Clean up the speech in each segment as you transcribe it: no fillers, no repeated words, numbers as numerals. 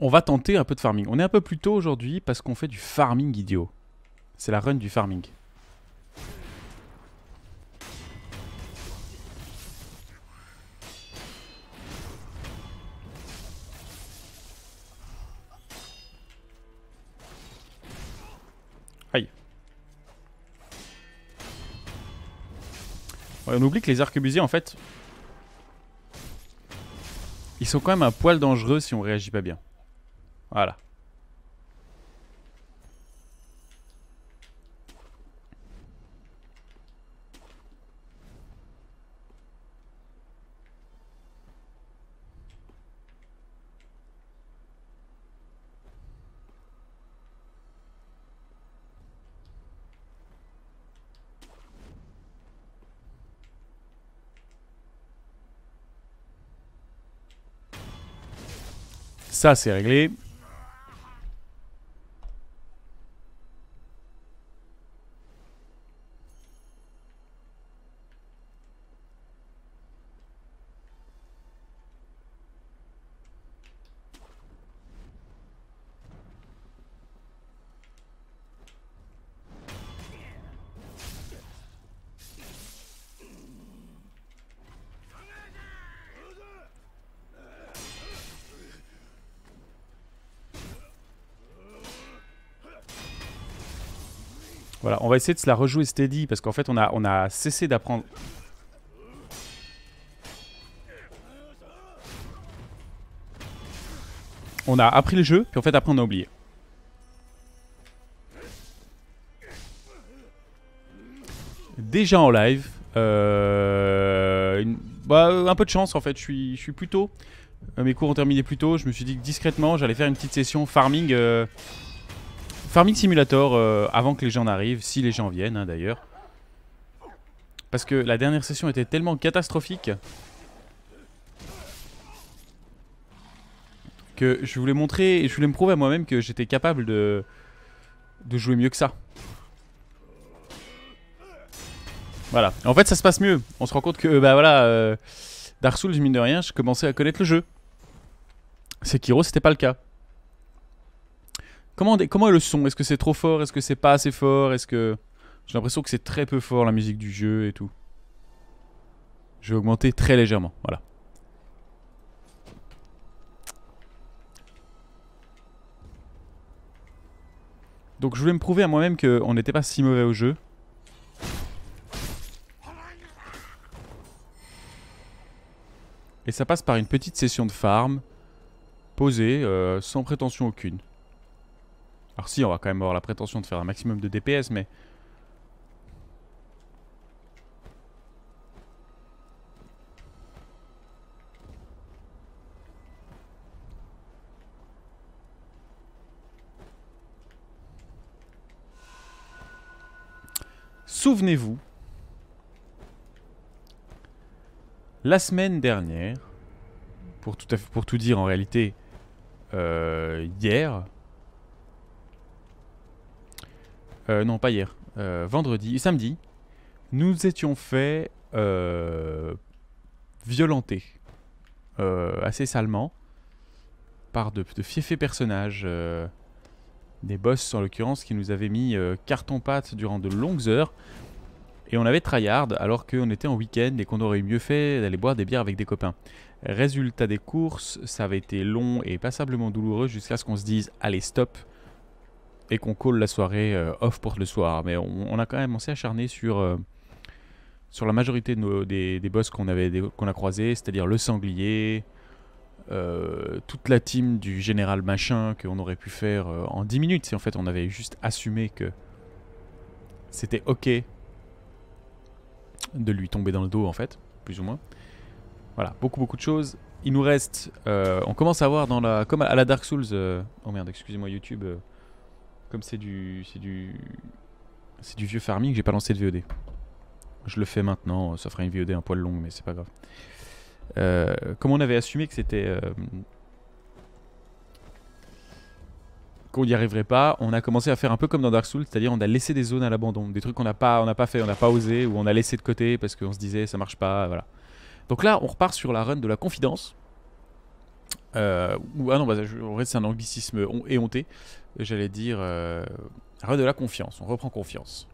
On va tenter un peu de farming. On est un peu plus tôt aujourd'hui parce qu'on fait du farming idiot. C'est la run du farming. Aïe. Ouais, on oublie que les arquebusiers, en fait, ils sont quand même un poil dangereux si on réagit pas bien. Voilà. Ça, c'est réglé. Voilà, on va essayer de se la rejouer steady parce qu'en fait, on a cessé d'apprendre. On a appris le jeu, puis en fait, après, on a oublié. Déjà en live. Un peu de chance en fait, je suis plus tôt. Mes cours ont terminé plus tôt. Je me suis dit que discrètement, j'allais faire une petite session farming. Farming Simulator avant que les gens n'arrivent, si les gens viennent hein, d'ailleurs. Parce que la dernière session était tellement catastrophique que je voulais montrer et je voulais me prouver à moi-même que j'étais capable de jouer mieux que ça. Voilà. En fait, ça se passe mieux. On se rend compte que, bah voilà, Dark Souls, mine de rien, je commençais à connaître le jeu. Sekiro, c'était pas le cas. Comment est le son? Est-ce que c'est trop fort? Est-ce que c'est pas assez fort? Est-ce que... J'ai l'impression que c'est très peu fort, la musique du jeu et tout. Je vais augmenter très légèrement, voilà. Donc je voulais me prouver à moi-même qu'on n'était pas si mauvais au jeu. Et ça passe par une petite session de farm, posée, sans prétention aucune. Alors si, on va quand même avoir la prétention de faire un maximum de DPS, mais... Souvenez-vous, la semaine dernière, pour tout dire en réalité, hier... non, pas hier. Samedi, nous étions fait violenter assez salement par de fiefés personnages, des boss en l'occurrence, qui nous avaient mis carton-pâte durant de longues heures. Et on avait tryhard alors qu'on était en week-end et qu'on aurait mieux fait d'aller boire des bières avec des copains. Résultat des courses, ça avait été long et passablement douloureux jusqu'à ce qu'on se dise allez stop et qu'on call la soirée off pour le soir. Mais on a quand même assez acharné sur la majorité des boss qu'on a croisés, c'est-à-dire le sanglier, toute la team du général machin qu'on aurait pu faire en 10 minutes si en fait on avait juste assumé que c'était ok de lui tomber dans le dos en fait, plus ou moins. Voilà, beaucoup de choses. Il nous reste, on commence à voir comme à la Dark Souls, oh merde, excusez-moi YouTube, comme c'est du vieux farming, j'ai pas lancé de VOD. Je le fais maintenant, ça fera une VOD un poil longue, mais c'est pas grave. Comme on avait assumé que c'était qu'on n'y arriverait pas, on a commencé à faire un peu comme dans Dark Souls, c'est-à-dire on a laissé des zones à l'abandon, des trucs qu'on n'a pas fait, on n'a pas osé, ou on a laissé de côté parce qu'on se disait ça marche pas, voilà. Donc là, on repart sur la run de la confidence. Ou, ah non, bah, en vrai c'est un anglicisme éhonté. J'allais dire de la confiance, on reprend confiance.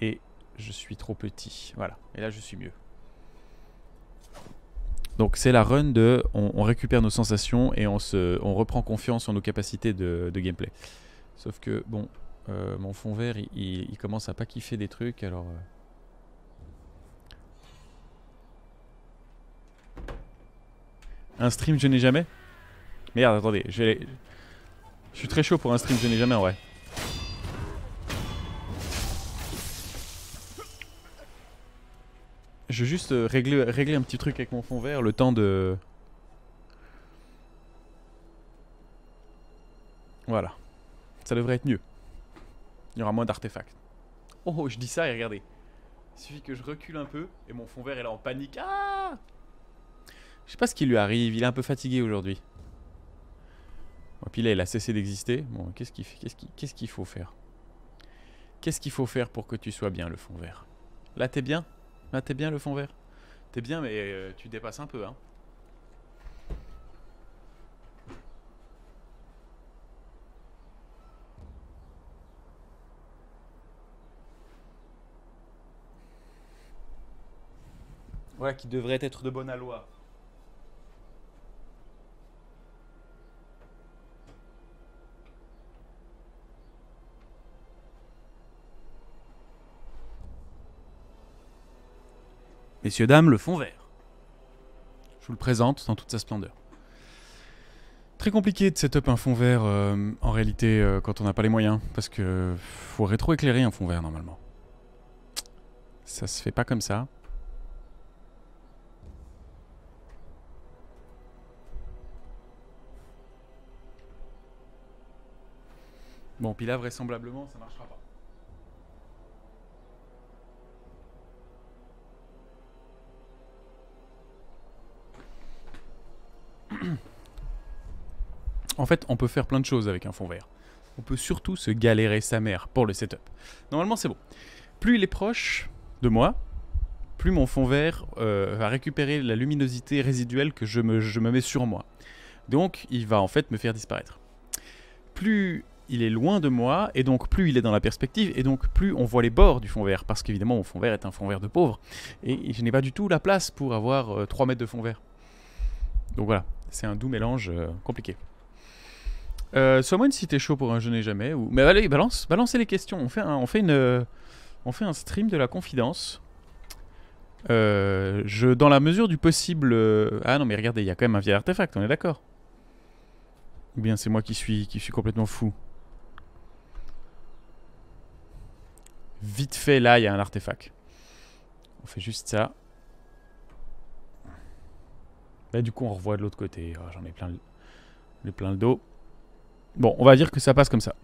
Et je suis trop petit, voilà. Et là je suis mieux. Donc c'est la run de on récupère nos sensations et on reprend confiance en nos capacités de gameplay. Sauf que bon, mon fond vert il commence à pas kiffer des trucs alors... Un stream je n'ai jamais. Merde, attendez, je suis très chaud pour un stream je n'ai jamais en vrai. Je vais juste régler un petit truc avec mon fond vert, le temps de... Voilà. Ça devrait être mieux. Il y aura moins d'artefacts. Oh, je dis ça et regardez. Il suffit que je recule un peu et mon fond vert est là en panique. Ah! Je sais pas ce qui lui arrive, il est un peu fatigué aujourd'hui. Bon, puis là, il a cessé d'exister. Bon, qu'est-ce qu'il faut faire? Qu'est-ce qu'il faut faire pour que tu sois bien, le fond vert? Là, t'es bien? Là, t'es bien, le fond vert? T'es bien, mais tu dépasses un peu, hein. Voilà, qui devrait être de bonne aloi. Messieurs, dames, le fond vert. Je vous le présente dans toute sa splendeur. Très compliqué de setup un fond vert en réalité quand on n'a pas les moyens. Parce que faut rétro-éclairer un fond vert normalement. Ça se fait pas comme ça. Bon, puis là, vraisemblablement, ça marchera pas. En fait, on peut faire plein de choses avec un fond vert. On peut surtout se galérer sa mère pour le setup. Normalement, c'est bon. Plus il est proche de moi, plus mon fond vert va récupérer la luminosité résiduelle que je me mets sur moi. Donc, il va en fait me faire disparaître. Plus il est loin de moi, et donc plus il est dans la perspective, et donc plus on voit les bords du fond vert, parce qu'évidemment mon fond vert est un fond vert de pauvre, et je n'ai pas du tout la place pour avoir 3 mètres de fond vert. Donc voilà, c'est un doux mélange compliqué. Someone si t'es chaud pour un je n'ai jamais, ou... mais allez, balancez les questions, on fait un stream de la confidence. Dans la mesure du possible... Ah non mais regardez, il y a quand même un vieil artefact, on est d'accord? Ou bien c'est moi qui suis complètement fou? Vite fait, là, il y a un artefact. On fait juste ça. Là, du coup, on revoit de l'autre côté. Oh, j'en ai plein le dos. Bon, on va dire que ça passe comme ça.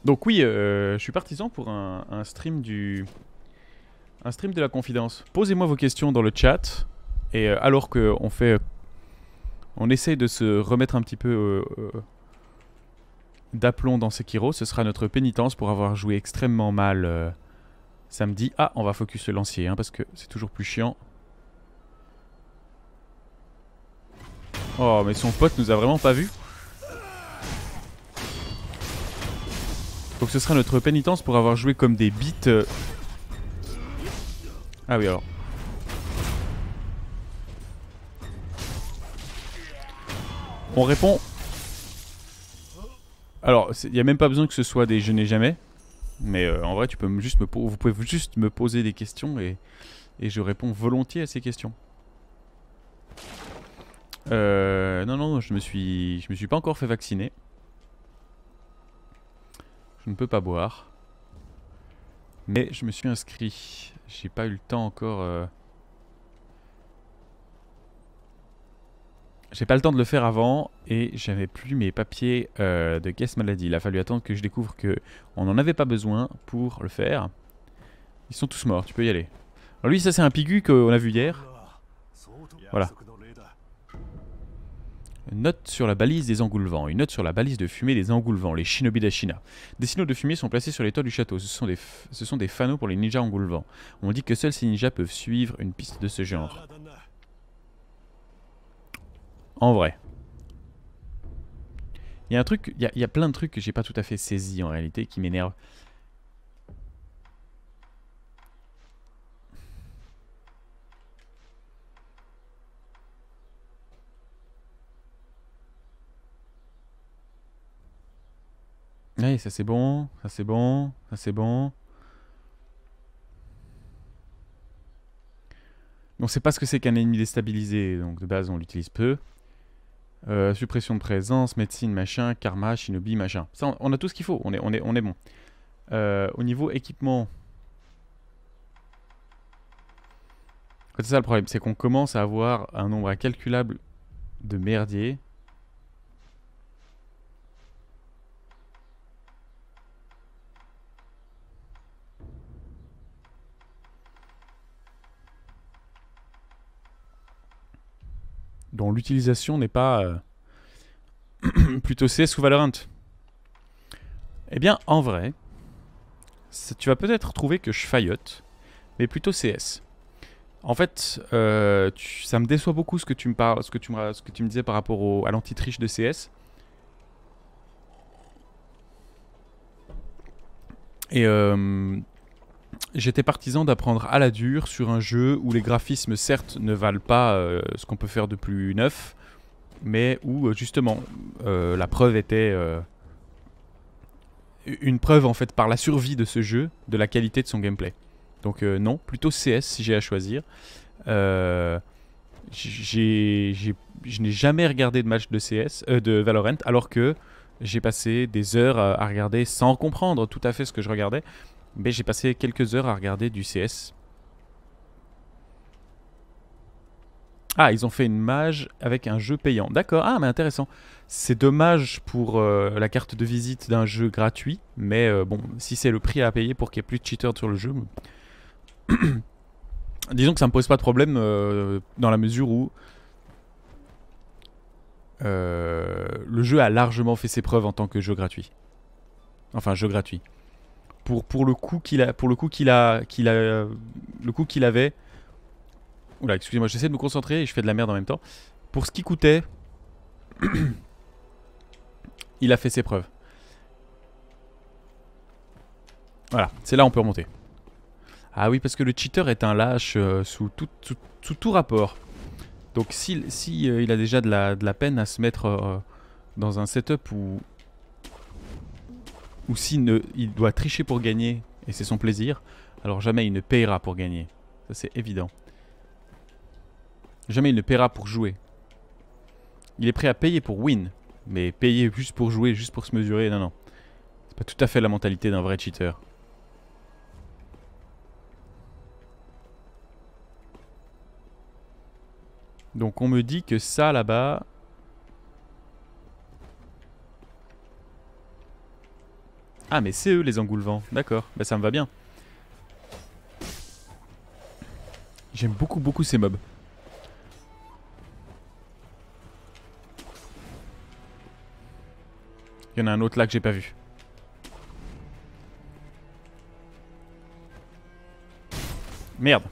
Donc oui, je suis partisan pour un stream un stream de la confidence. Posez-moi vos questions dans le chat. Et alors qu'on fait... On essaye de se remettre un petit peu... d'aplomb dans Sekiro, ce sera notre pénitence pour avoir joué extrêmement mal samedi. Ah, on va focus le lancier, hein, parce que c'est toujours plus chiant. Oh, mais son pote nous a vraiment pas vu. Donc ce sera notre pénitence pour avoir joué comme des bites. Ah oui, alors. On répond... Alors, il n'y a même pas besoin que ce soit des je n'ai jamais. Mais en vrai, vous pouvez juste me poser des questions et je réponds volontiers à ces questions. Non, je me suis pas encore fait vacciner. Je ne peux pas boire. Mais je me suis inscrit. J'ai pas eu le temps encore... J'ai pas le temps de le faire avant et j'avais plus mes papiers de caisse maladie. Il a fallu attendre que je découvre que on n'en avait pas besoin pour le faire. Ils sont tous morts, tu peux y aller. Alors lui, ça c'est un pigu qu'on a vu hier. Voilà. Note sur la balise des engoulevents. Une note sur la balise de fumée des engoulevents, les shinobi d'Ashina. Des signaux de fumée sont placés sur les toits du château. Ce sont des fanaux pour les ninjas engoulevents. On dit que seuls ces ninjas peuvent suivre une piste de ce genre. En vrai. Il y a un truc, il y a plein de trucs que j'ai pas tout à fait saisi en réalité qui m'énervent. Oui, ça c'est bon, ça c'est bon, ça c'est bon. On sait pas ce que c'est qu'un ennemi déstabilisé, donc de base on l'utilise peu. Suppression de présence, médecine, machin, karma, shinobi, machin. Ça, on a tout ce qu'il faut, on est bon. Au niveau équipement... C'est ça le problème, c'est qu'on commence à avoir un nombre incalculable de merdiers. Dont l'utilisation n'est pas plutôt CS ou Valorant. Eh bien, en vrai, tu vas peut-être trouver que je faillote, mais plutôt CS. En fait, ça me déçoit beaucoup ce que tu me disais par rapport à l'anti-triche de CS. Et j'étais partisan d'apprendre à la dure sur un jeu où les graphismes certes ne valent pas ce qu'on peut faire de plus neuf, mais où justement la preuve était une preuve en fait par la survie de ce jeu de la qualité de son gameplay. Donc non, plutôt CS si j'ai à choisir. Je n'ai jamais regardé de match de CS, de Valorant, alors que j'ai passé des heures à regarder sans comprendre tout à fait ce que je regardais. Mais j'ai passé quelques heures à regarder du CS. Ah, ils ont fait une mage avec un jeu payant. D'accord, ah mais intéressant. C'est dommage pour la carte de visite d'un jeu gratuit. Mais bon, si c'est le prix à payer pour qu'il n'y ait plus de cheaters sur le jeu... Disons que ça me pose pas de problème dans la mesure où... le jeu a largement fait ses preuves en tant que jeu gratuit. Enfin, jeu gratuit. Pour le coup qu'il avait. Oula, excusez-moi, j'essaie de me concentrer et je fais de la merde en même temps. Pour ce qui coûtait, il a fait ses preuves. Voilà, c'est là on peut remonter. Ah oui, parce que le cheater est un lâche sous tout rapport. Donc si il a déjà de la peine à se mettre dans un setup où s'il il doit tricher pour gagner, et c'est son plaisir, alors jamais il ne payera pour gagner. Ça c'est évident. Jamais il ne paiera pour jouer. Il est prêt à payer pour win, mais payer juste pour jouer, juste pour se mesurer, non, non. C'est pas tout à fait la mentalité d'un vrai cheater. Donc on me dit que ça là-bas... Ah mais c'est eux les engoulevents, d'accord, bah ça me va bien. J'aime beaucoup ces mobs. Il y en a un autre là que j'ai pas vu. Merde.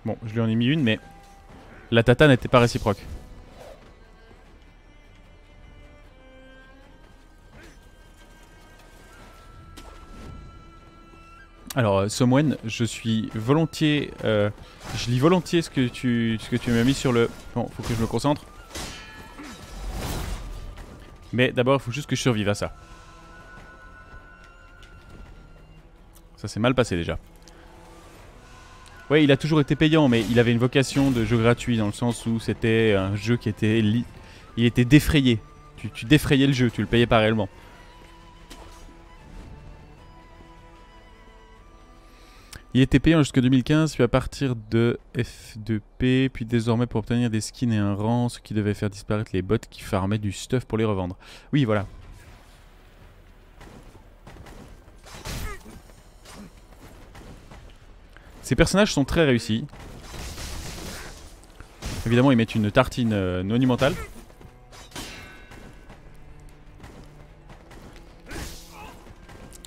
Bon, je lui en ai mis une mais... La tata n'était pas réciproque. Alors, Somwen, je suis volontiers... je lis volontiers ce que tu m'as mis sur le... Bon, faut que je me concentre. Mais d'abord, il faut juste que je survive à ça. Ça s'est mal passé déjà. Ouais, il a toujours été payant, mais il avait une vocation de jeu gratuit, dans le sens où c'était un jeu qui était... Il était défrayé. Tu défrayais le jeu, tu le payais pas réellement. Il était payant jusqu'en 2015, puis à partir de F2P, puis désormais pour obtenir des skins et un rang, ce qui devait faire disparaître les bots qui farmaient du stuff pour les revendre. Oui, voilà. Ces personnages sont très réussis. Évidemment, ils mettent une tartine monumentale.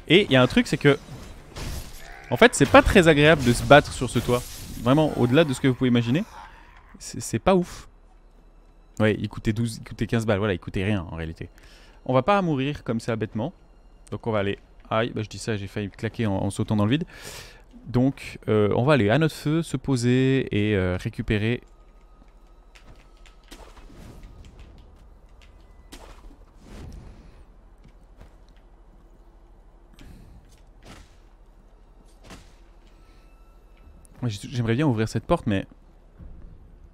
Et il y a un truc, c'est que... En fait, c'est pas très agréable de se battre sur ce toit. Vraiment, au-delà de ce que vous pouvez imaginer. C'est pas ouf. Ouais, il coûtait 15 balles. Voilà, il coûtait rien en réalité. On va pas mourir comme ça bêtement. Donc on va aller... Aïe, bah je dis ça, j'ai failli claquer en sautant dans le vide. Donc on va aller à notre feu, se poser et récupérer... J'aimerais bien ouvrir cette porte, mais...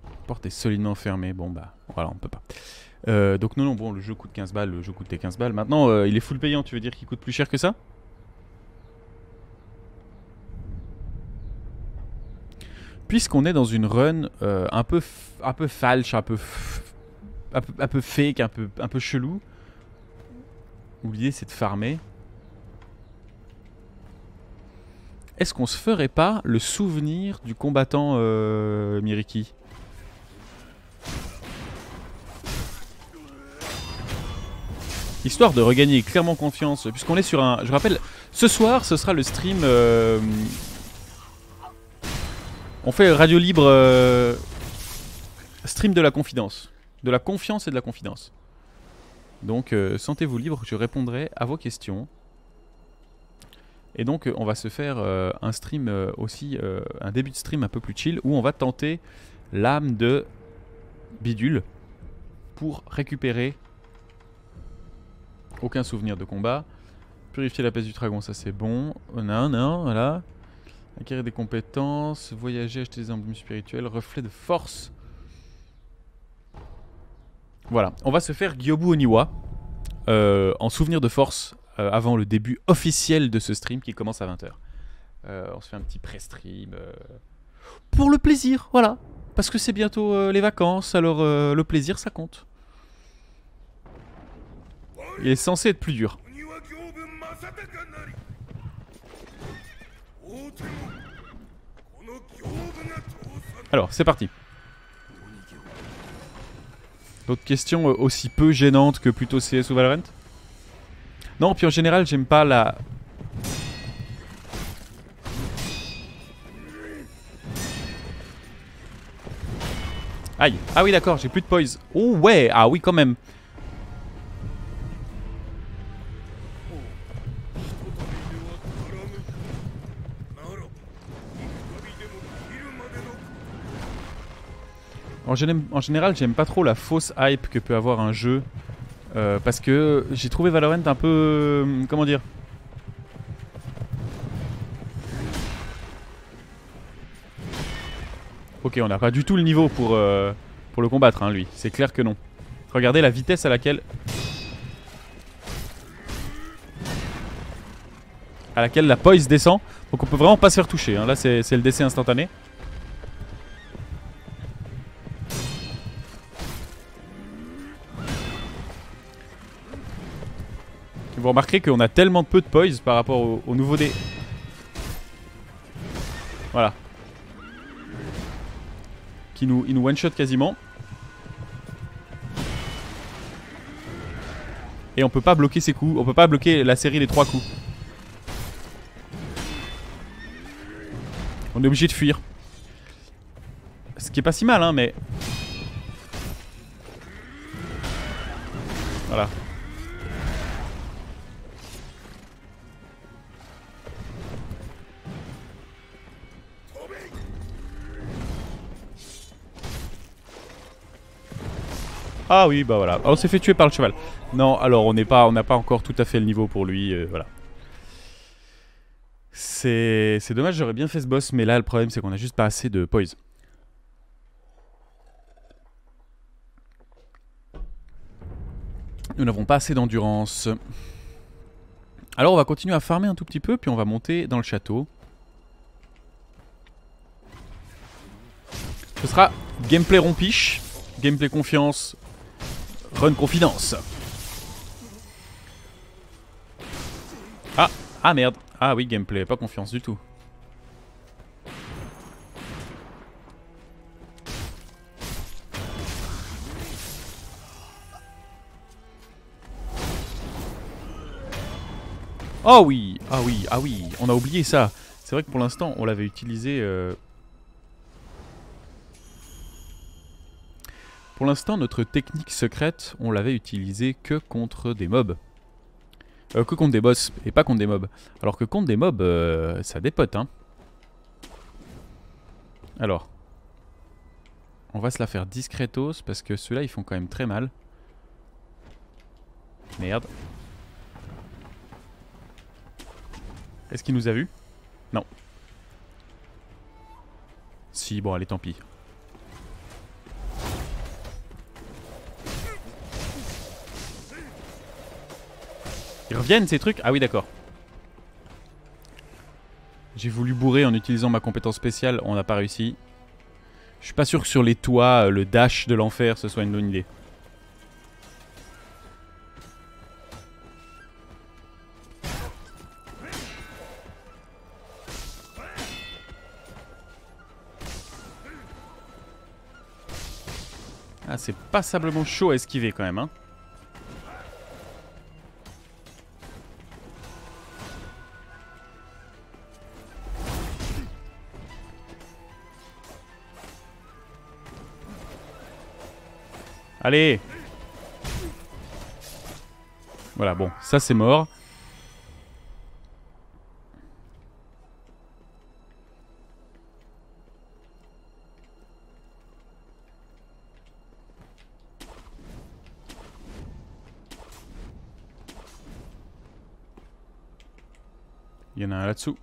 La porte est solidement fermée. Bon bah, voilà, on peut pas. Donc non, bon, le jeu coûte 15 balles, le jeu coûtait 15 balles. Maintenant, il est full payant, tu veux dire qu'il coûte plus cher que ça? Puisqu'on est dans une run un peu falche, un peu fake, un peu chelou, où l'idée c'est de farmer. Est-ce qu'on se ferait pas le souvenir du combattant Miriki? Histoire de regagner clairement confiance, puisqu'on est sur un... Je rappelle, ce soir, ce sera le stream... On fait radio libre... stream de la confidence. De la confiance et de la confidence. Donc, sentez-vous libre, je répondrai à vos questions. Et donc on va se faire un stream aussi, un début de stream un peu plus chill où on va tenter l'âme de Bidule pour récupérer aucun souvenir de combat. Purifier la peste du dragon, ça c'est bon. Non, voilà. Acquérir des compétences, voyager, acheter des emblemes spirituels, reflet de force. Voilà, on va se faire Gyobu Oniwa en souvenir de force. Avant le début officiel de ce stream qui commence à 20 h. On se fait un petit pré-stream pour le plaisir, voilà. Parce que c'est bientôt les vacances, alors le plaisir ça compte. Il est censé être plus dur. Alors, c'est parti. D'autres questions aussi peu gênantes que plutôt CS ou Valorant? Non, puis en général, j'aime pas la... Aïe. Ah oui, d'accord, j'ai plus de poise. Oh ouais, ah oui, quand même. En général, j'aime pas trop la fausse hype que peut avoir un jeu. Parce que j'ai trouvé Valorant un peu... comment dire? Ok, on n'a pas du tout le niveau pour le combattre, hein, lui. C'est clair que non. Regardez la vitesse à laquelle... la poise descend. Donc on peut vraiment pas se faire toucher, hein. Là, c'est le décès instantané. Vous remarquerez qu'on a tellement peu de poise par rapport au nouveau dé. Voilà. Il nous one-shot quasiment. Et on peut pas bloquer ses coups. On peut pas bloquer la série des 3 coups. On est obligé de fuir. Ce qui est pas si mal, hein, mais... Voilà. Ah oui, bah voilà. On s'est fait tuer par le cheval. Non, alors on n'a pas encore tout à fait le niveau pour lui. Voilà. C'est dommage, j'aurais bien fait ce boss, mais là le problème c'est qu'on a juste pas assez de poise. Nous n'avons pas assez d'endurance. Alors on va continuer à farmer un tout petit peu, puis on va monter dans le château. Ce sera gameplay rompiche, gameplay confiance, run confidence. Ah merde. Ah oui, gameplay, pas confiance du tout. Oh oui, ah oui, ah oui, on a oublié ça. C'est vrai que pour l'instant, on l'avait utilisé... Pour l'instant, notre technique secrète, on l'avait utilisée que contre des mobs. Que contre des boss, et pas contre des mobs. Alors que contre des mobs, ça dépote, hein. Alors, on va se la faire discretos, parce que ceux-là, ils font quand même très mal. Merde. Est-ce qu'il nous a vus? Non. Si, bon, allez, tant pis. Ils reviennent, ces trucs? Ah oui, d'accord. J'ai voulu bourrer en utilisant ma compétence spéciale, on n'a pas réussi. Je suis pas sûr que sur les toits, le dash de l'enfer, ce soit une bonne idée. Ah, c'est passablement chaud à esquiver quand même, hein. Allez! Voilà, bon, ça c'est mort. Il y en a un là-dessous.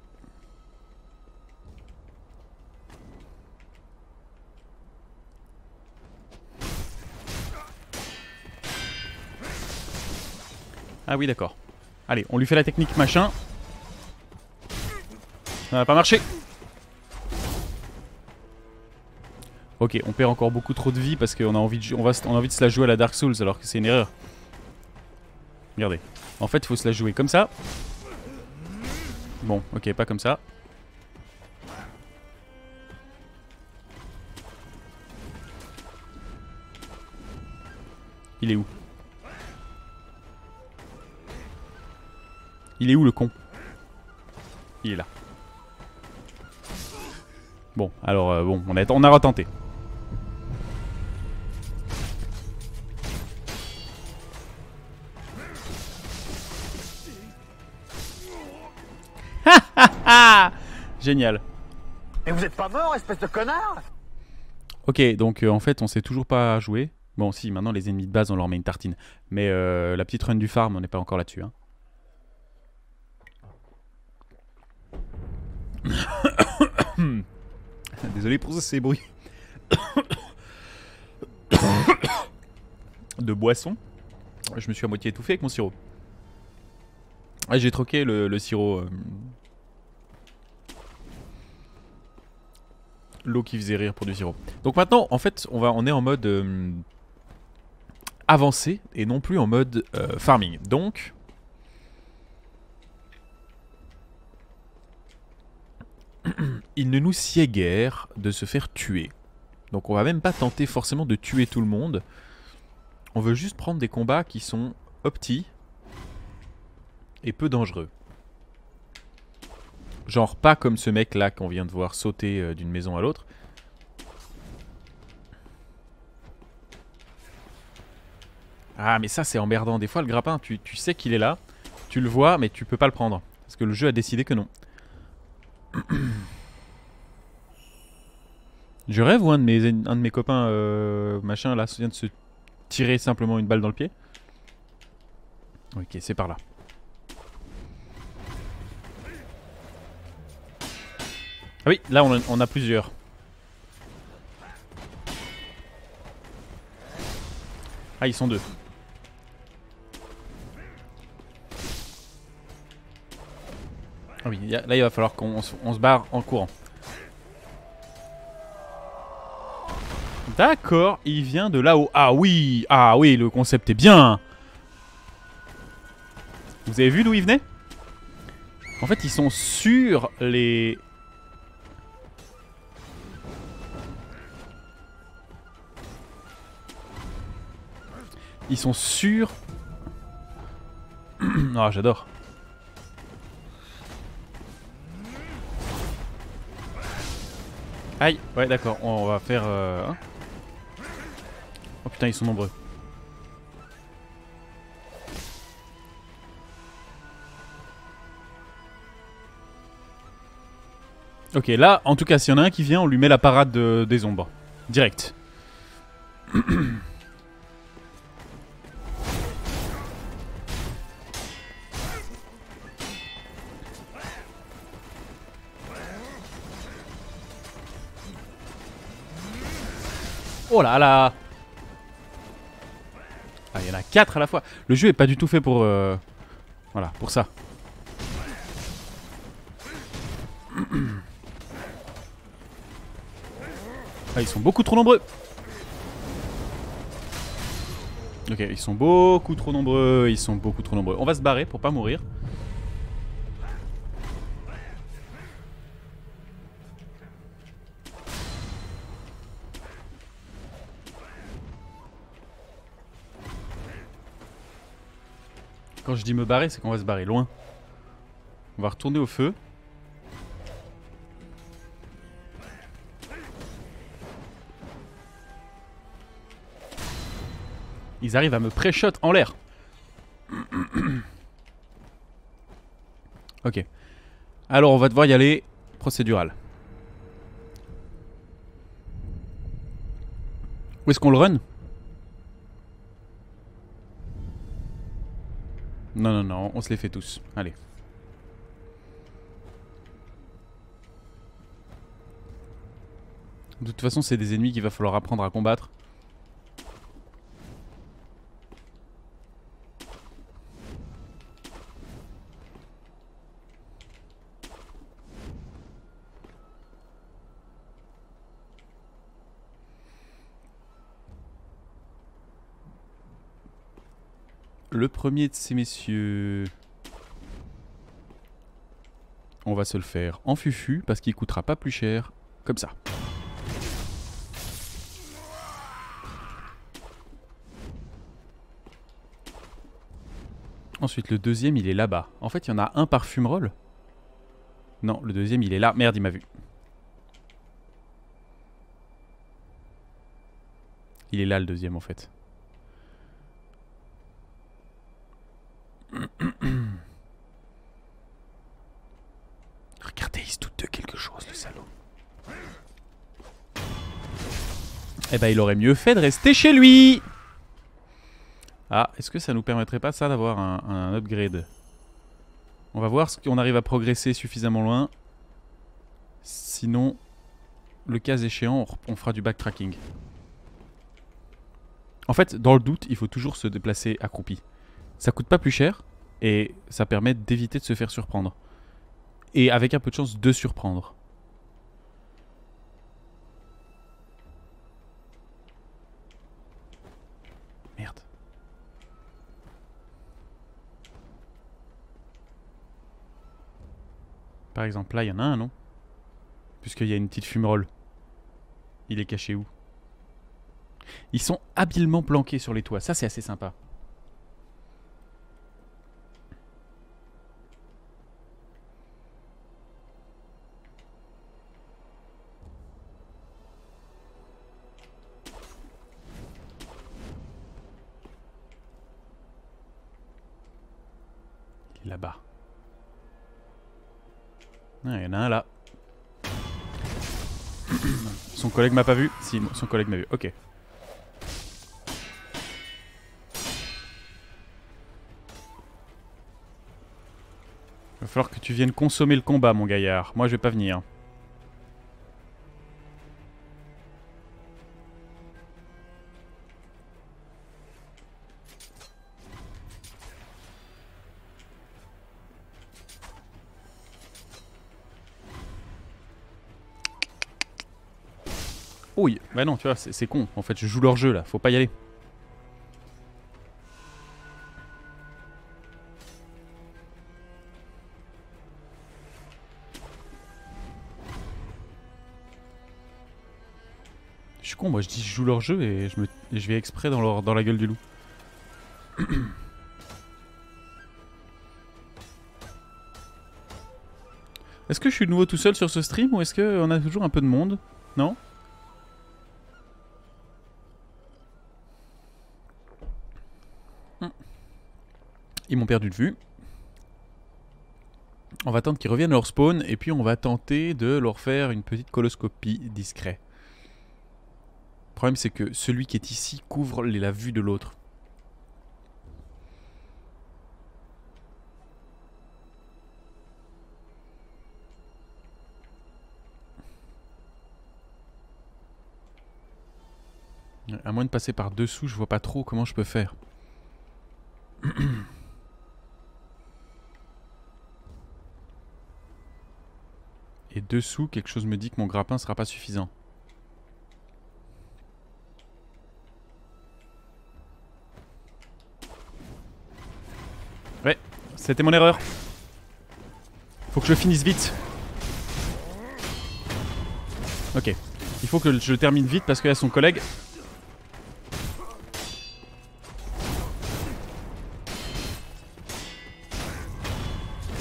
Ah oui, d'accord. Allez, on lui fait la technique machin. Ça n'a pas marché. Ok, on perd encore beaucoup trop de vie parce qu'on a envie de, on a envie de se la jouer à la Dark Souls alors que c'est une erreur. Regardez. En fait, il faut se la jouer comme ça. Bon, ok, pas comme ça. Il est où? Il est où le con? Il est là. Bon, alors bon, on a retenté. Génial. Mais vous êtes pas mort, espèce de connard! Ok, donc en fait, on sait toujours pas jouer. Bon, si, maintenant les ennemis de base, on leur met une tartine. Mais la petite run du farm, on n'est pas encore là-dessus. Hein. Désolé pour ces bruits de boisson. Je me suis à moitié étouffé avec mon sirop. Ah, j'ai troqué le sirop. L'eau qui faisait rire pour du sirop. Donc maintenant, en fait, on est en mode avancé et non plus en mode farming. Donc, il ne nous sied guère de se faire tuer. Donc on va même pas tenter forcément de tuer tout le monde. On veut juste prendre des combats qui sont petits et peu dangereux. Genre pas comme ce mec là qu'on vient de voir sauter d'une maison à l'autre. Ah mais ça c'est emmerdant. Des fois le grappin tu sais qu'il est là. Tu le vois mais tu peux pas le prendre. Parce que le jeu a décidé que non. Je rêve ou un de mes copains machin là vient de se tirer simplement une balle dans le pied. Ok, c'est par là. Ah oui, là on a plusieurs. Ah, ils sont deux. Ah oui, là il va falloir qu'on se barre en courant. D'accord, il vient de là-haut. Ah oui, le concept est bien. Vous avez vu d'où il venait? En fait, ils sont sur les... Ils sont sur... Ah, j'adore. Aïe, ouais d'accord, on va faire... hein. Oh putain, ils sont nombreux. Ok, là, en tout cas, s'il y en a un qui vient, on lui met la parade des ombres. Direct. Oh là là. Ah, il y en a 4 à la fois. Le jeu est pas du tout fait pour... voilà, pour ça. Ah, ils sont beaucoup trop nombreux. Ok, ils sont beaucoup trop nombreux. Ils sont beaucoup trop nombreux. On va se barrer pour pas mourir. Quand je dis me barrer, c'est qu'on va se barrer loin. On va retourner au feu. Ils arrivent à me pré-shot en l'air. Ok. Alors on va devoir y aller procédural. Où est-ce qu'on le run? Non, non, non, on se les fait tous. Allez. De toute façon, c'est des ennemis qu'il va falloir apprendre à combattre. Le premier de ces messieurs... On va se le faire en fufu parce qu'il coûtera pas plus cher. Comme ça. Ensuite, le deuxième, il est là-bas. En fait, il y en a un par fumerole. Non, le deuxième, il est là. Merde, il m'a vu. Il est là, le deuxième, en fait. Regardez, il se doute de quelque chose, le salaud. Eh ben, il aurait mieux fait de rester chez lui. Ah, est-ce que ça nous permettrait pas ça d'avoir un upgrade? On va voir si on arrive à progresser suffisamment loin. Sinon, le cas échéant, on fera du backtracking. En fait, dans le doute, il faut toujours se déplacer accroupi. Ça coûte pas plus cher et ça permet d'éviter de se faire surprendre. Et avec un peu de chance de surprendre. Merde. Par exemple, là, il y en a un, non? Puisqu'il y a une petite fumerole. Il est caché où? Ils sont habilement planqués sur les toits. Ça, c'est assez sympa. Il est là-bas. Ah, il y en a un là. Son collègue m'a pas vu? Si, son collègue m'a vu. Ok. Va falloir que tu viennes consommer le combat, mon gaillard. Moi, je vais pas venir. Oui, bah non, tu vois, c'est con. En fait, je joue leur jeu là. Faut pas y aller. Je suis con, moi je dis je joue leur jeu et je vais exprès dans la gueule du loup. Est-ce que je suis de nouveau tout seul sur ce stream ou est-ce qu'on a toujours un peu de monde? Non? Ils m'ont perdu de vue. On va attendre qu'ils reviennent à leur spawn et puis on va tenter de leur faire une petite coloscopie discret. Le problème c'est que celui qui est ici couvre la vue de l'autre. À moins de passer par dessous, je vois pas trop comment je peux faire. Et dessous, quelque chose me dit que mon grappin sera pas suffisant. Ouais, c'était mon erreur. Faut que je finisse vite. Ok. Il faut que je termine vite parce qu'il y a son collègue.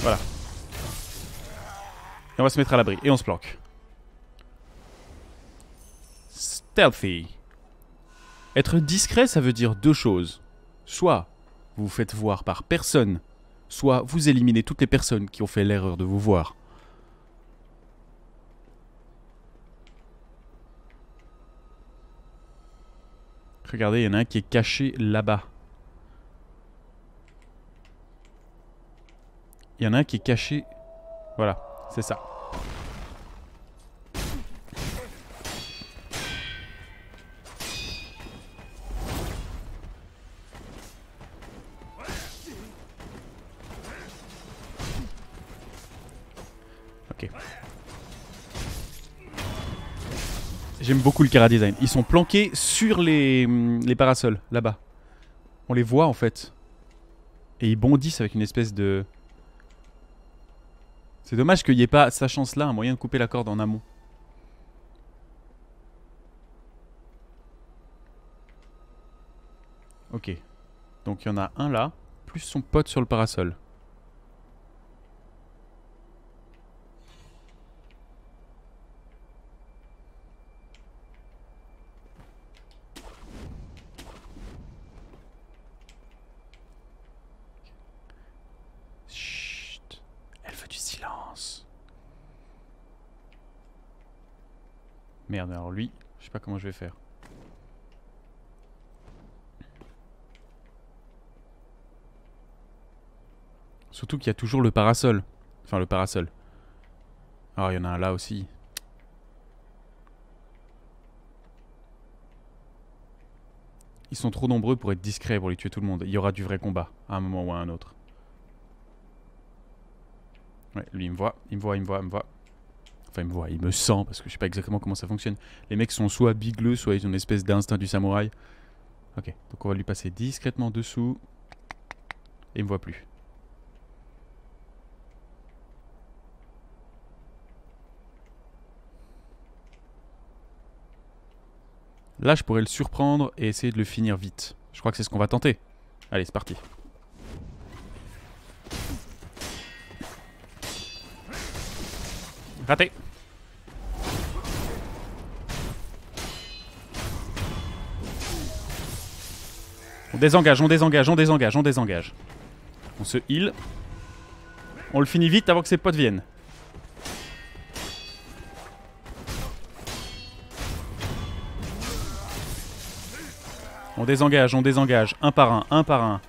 Voilà. Et on va se mettre à l'abri. Et on se planque. Stealthy. Être discret, ça veut dire deux choses. Soit vous vous faites voir par personne, soit vous éliminez toutes les personnes qui ont fait l'erreur de vous voir. Regardez, il y en a un qui est caché là-bas. Il y en a un qui est caché... Voilà, c'est ça. Ok. J'aime beaucoup le Kara Design. Ils sont planqués sur les parasols, là-bas. On les voit en fait. Et ils bondissent avec une espèce de... C'est dommage qu'il n'y ait pas, sachant cela, un moyen de couper la corde en amont. Ok. Donc il y en a un là, plus son pote sur le parasol. Chut. Elle veut du silence. Merde, alors lui, je sais pas comment je vais faire. Surtout qu'il y a toujours le parasol. Enfin, le parasol. Alors, il y en a un là aussi. Ils sont trop nombreux pour être discrets, pour les tuer tout le monde. Il y aura du vrai combat, à un moment ou à un autre. Ouais, lui, il me voit. Il me voit, il me voit, il me voit. Enfin, il me voit, il me sent, parce que je sais pas exactement comment ça fonctionne. Les mecs sont soit bigleux, soit ils ont une espèce d'instinct du samouraï. Ok, donc on va lui passer discrètement dessous. Et il me voit plus. Là, je pourrais le surprendre et essayer de le finir vite. Je crois que c'est ce qu'on va tenter. Allez, c'est parti. Raté. On désengage, on désengage, on désengage, on désengage. On se heal. On le finit vite avant que ses potes viennent. On désengage, un par un, un par un.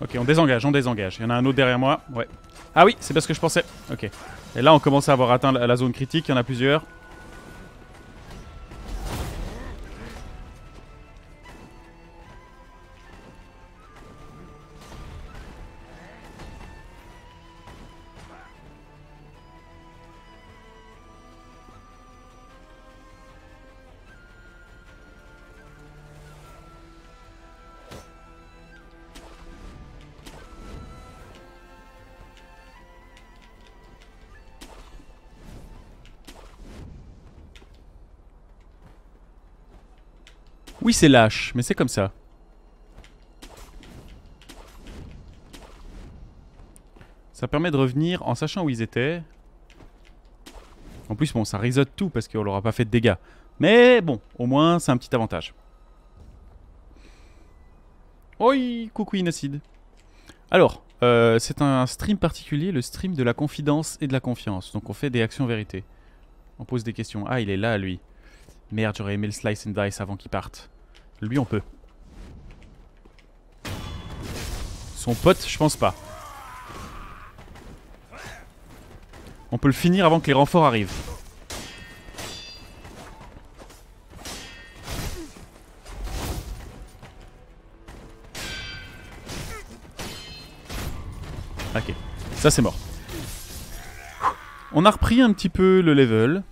Ok, on désengage, on désengage. Il y en a un autre derrière moi, ouais. Ah oui, c'est parce que je pensais. Ok. Et là, on commence à avoir atteint la zone critique, il y en a plusieurs. Oui, c'est lâche, mais c'est comme ça. Ça permet de revenir en sachant où ils étaient. En plus, bon, ça reset tout parce qu'on leur a pas fait de dégâts. Mais bon, au moins, c'est un petit avantage. Oi, coucou Inocide. Alors, c'est un stream particulier, le stream de la confidence et de la confiance. Donc on fait des actions vérité. On pose des questions. Ah, il est là, lui. Merde, j'aurais aimé le slice and dice avant qu'il parte. Lui, on peut. Son pote, je pense pas. On peut le finir avant que les renforts arrivent. Ok, ça c'est mort. On a repris un petit peu le level.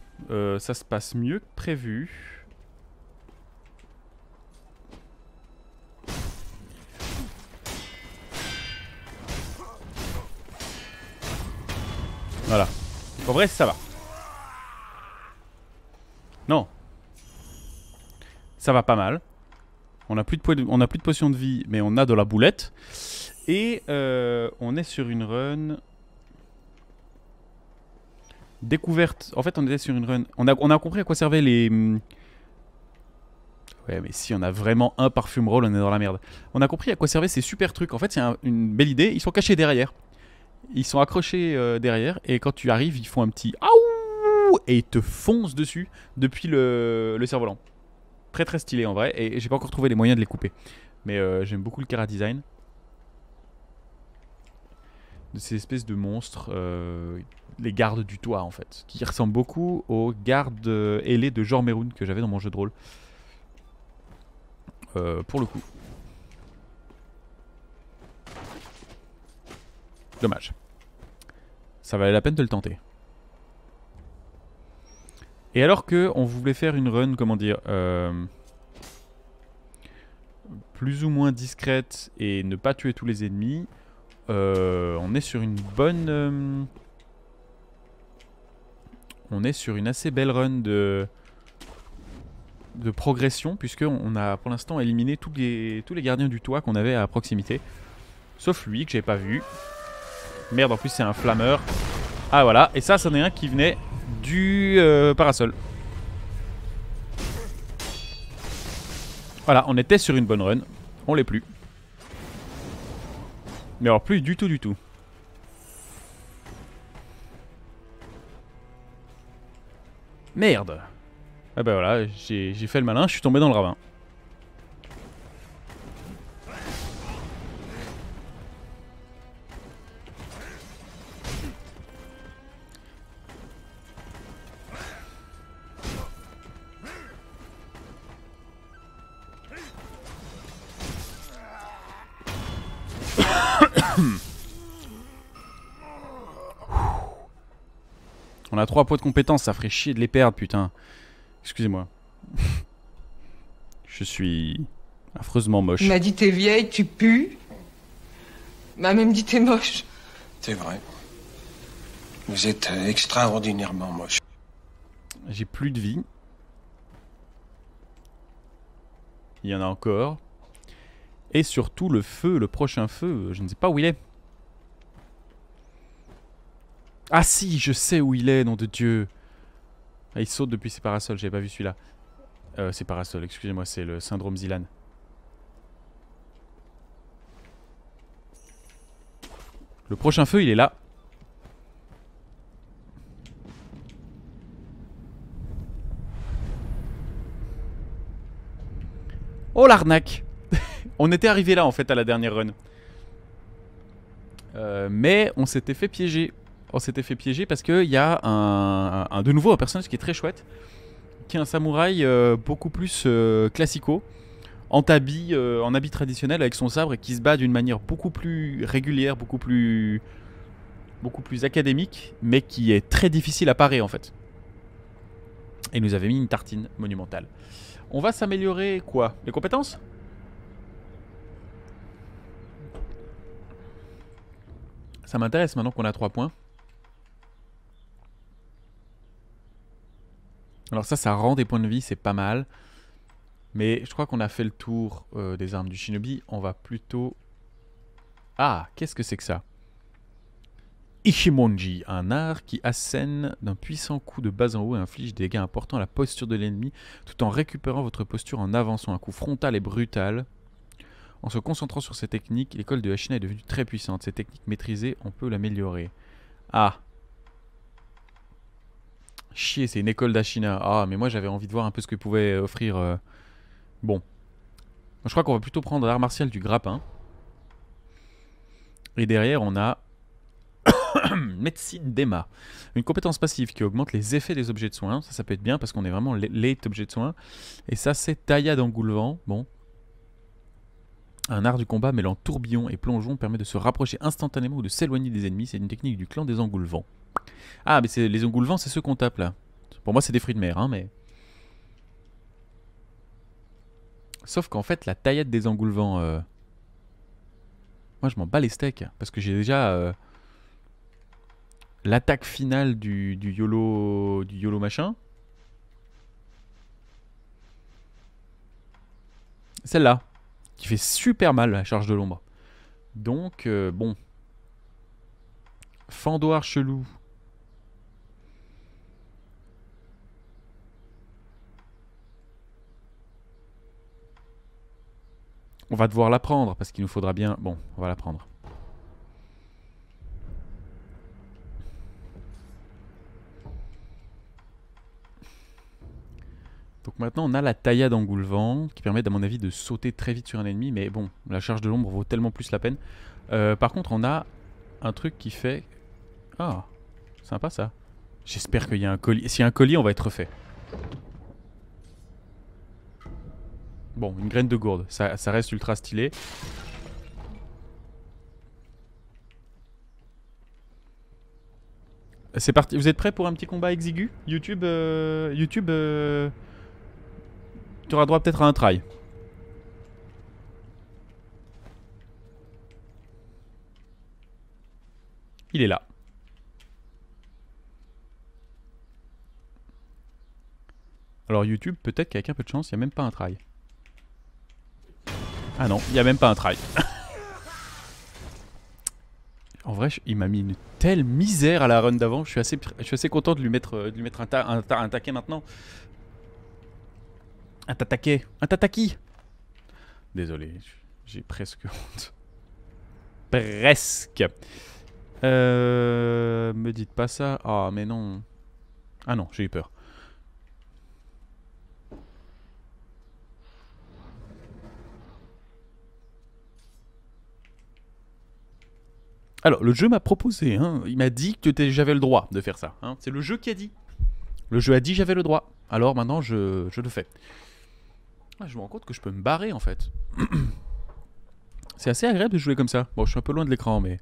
Ça se passe mieux que prévu. Voilà. En vrai, ça va. Non. Ça va pas mal. On a plus de potions de vie, mais on a de la boulette. Et on est sur une run... Découverte. En fait, on était sur une run... On a compris à quoi servaient les... Ouais, mais si on a vraiment un parfum roll, on est dans la merde. On a compris à quoi servaient ces super trucs. En fait, c'est une belle idée. Ils sont cachés derrière. Ils sont accrochés derrière. Et quand tu arrives, ils font un petit... Aouh! Et ils te foncent dessus depuis le cerf-volant. Très très stylé en vrai. Et j'ai pas encore trouvé les moyens de les couper. Mais j'aime beaucoup le Kara design. De ces espèces de monstres, les gardes du toit en fait, qui ressemblent beaucoup aux gardes ailés de Jormeroun que j'avais dans mon jeu de rôle. Pour le coup. Dommage. Ça valait la peine de le tenter. Et alors que on voulait faire une run, comment dire, plus ou moins discrète et ne pas tuer tous les ennemis, on est sur une bonne... on est sur une assez belle run de progression, puisqu'on a pour l'instant éliminé tous les gardiens du toit qu'on avait à proximité. Sauf lui, que j'ai pas vu. Merde, en plus c'est un flammeur. Ah voilà, et ça, c'en est un qui venait du parasol. Voilà, on était sur une bonne run. On l'est plus. Mais alors plus du tout du tout. Merde. Ah bah voilà, j'ai fait le malin, je suis tombé dans le ravin. On a 3 points de compétence, ça ferait chier de les perdre, putain. Excusez-moi. Je suis affreusement moche. Il m'a dit t'es vieille, tu pues. Il m'a même dit t'es moche. C'est vrai. Vous êtes extraordinairement moche. J'ai plus de vie. Il y en a encore. Et surtout le feu, le prochain feu, je ne sais pas où il est. Ah si, je sais où il est, nom de Dieu. Ah, il saute depuis ses parasols, j'avais pas vu celui-là. Ses parasols, excusez-moi, c'est le syndrome Zilan. Le prochain feu, il est là. Oh l'arnaque. On était arrivé là en fait à la dernière run. Mais on s'était fait piéger. On s'était fait piéger parce qu'il y a de nouveau un personnage qui est très chouette. Qui est un samouraï beaucoup plus classico. En habit traditionnel avec son sabre et qui se bat d'une manière beaucoup plus régulière, beaucoup plus académique. Mais qui est très difficile à parer en fait. Et il nous avait mis une tartine monumentale. On va s'améliorer quoi? Les compétences? Ça m'intéresse maintenant qu'on a 3 points. Alors ça rend des points de vie, c'est pas mal. Mais je crois qu'on a fait le tour des armes du shinobi. On va plutôt... Ah, qu'est-ce que c'est que ça? Ichimonji, un art qui assène d'un puissant coup de bas en haut et inflige des dégâts importants à la posture de l'ennemi, tout en récupérant votre posture en avançant. Un coup frontal et brutal. En se concentrant sur ces techniques, l'école de Ashina est devenue très puissante. Ces techniques maîtrisées, on peut l'améliorer. Ah. Chier, c'est une école d'Ashina. Ah, mais moi j'avais envie de voir un peu ce que pouvait offrir... Bon. Je crois qu'on va plutôt prendre l'art martial du grappin. Et derrière, on a... Médecine d'Emma. Une compétence passive qui augmente les effets des objets de soins. Ça peut être bien parce qu'on est vraiment late objet de soins. Et ça, c'est taillade engoulevent. Bon. Un art du combat mêlant tourbillon et plongeon permet de se rapprocher instantanément ou de s'éloigner des ennemis. C'est une technique du clan des engoulevents. Ah, mais les engoulevents, c'est ceux qu'on tape là. Pour moi, c'est des fruits de mer, hein, mais... Sauf qu'en fait, la taillade des engoulevents... Moi, je m'en bats les steaks. Parce que j'ai déjà... L'attaque finale du YOLO machin. Celle-là. Qui fait super mal la charge de l'ombre. Donc, bon. Fendoir chelou. On va devoir la prendre parce qu'il nous faudra bien... Bon, on va la prendre. Donc maintenant on a la taillade engoulevent qui permet à mon avis de sauter très vite sur un ennemi. Mais bon, la charge de l'ombre vaut tellement plus la peine. Par contre on a un truc qui fait... Ah, sympa ça. J'espère qu'il y a un colis. S'il y a un colis on va être refait. Bon, une graine de gourde, ça reste ultra stylé. C'est parti, vous êtes prêts pour un petit combat exigu? YouTube, tu auras droit peut-être à un try. Il est là. Alors YouTube, peut-être qu'avec un peu de chance, il n'y a même pas un try. Ah non, il n'y a même pas un try. En vrai, il m'a mis une telle misère à la run d'avant. Je suis assez content de lui mettre un taquet maintenant. Un tataki. Un tataki. Désolé, j'ai presque honte. Presque. Me dites pas ça. Ah, mais non. Ah non, j'ai eu peur. Alors, le jeu m'a proposé, hein, il m'a dit que j'avais le droit de faire ça. Hein. C'est le jeu qui a dit. Le jeu a dit j'avais le droit. Alors maintenant, je le fais. Ah, je me rends compte que je peux me barrer en fait. C'est assez agréable de jouer comme ça. Bon, je suis un peu loin de l'écran, mais...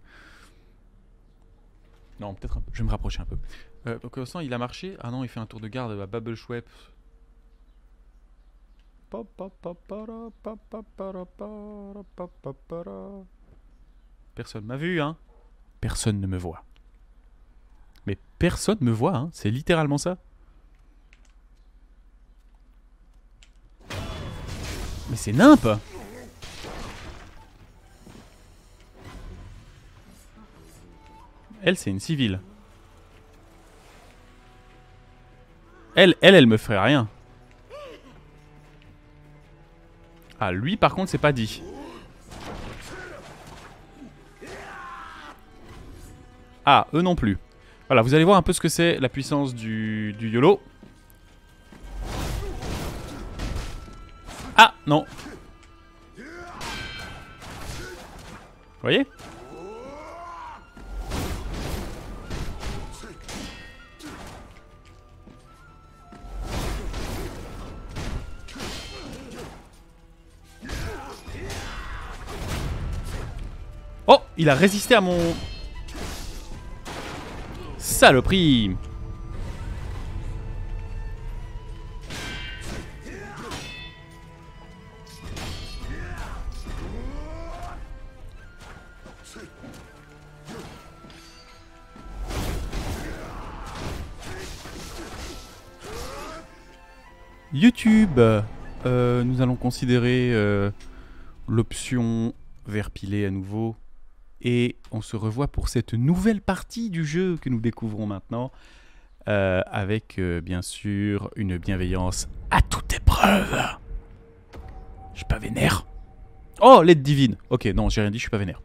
Non, peut-être un peu. Je vais me rapprocher un peu. Donc, au sens, il a marché. Ah non, il fait un tour de garde à Bubble Schwepp. Personne m'a vu, hein. Personne ne me voit. Mais personne me voit, hein. C'est littéralement ça. Mais c'est nimp. Elle, c'est une civile. Elle me ferait rien. Ah, lui, par contre, c'est pas dit. Ah, eux non plus. Voilà, vous allez voir un peu ce que c'est la puissance du YOLO. Ah, non. Vous voyez ? Oh, il a résisté à mon... Saloperie. YouTube. nous allons considérer l'option vert pilé à nouveau. Et on se revoit pour cette nouvelle partie du jeu que nous découvrons maintenant. Avec bien sûr une bienveillance à toute épreuve. Je suis pas vénère. Oh, l'aide divine. Ok, non, j'ai rien dit, je suis pas vénère.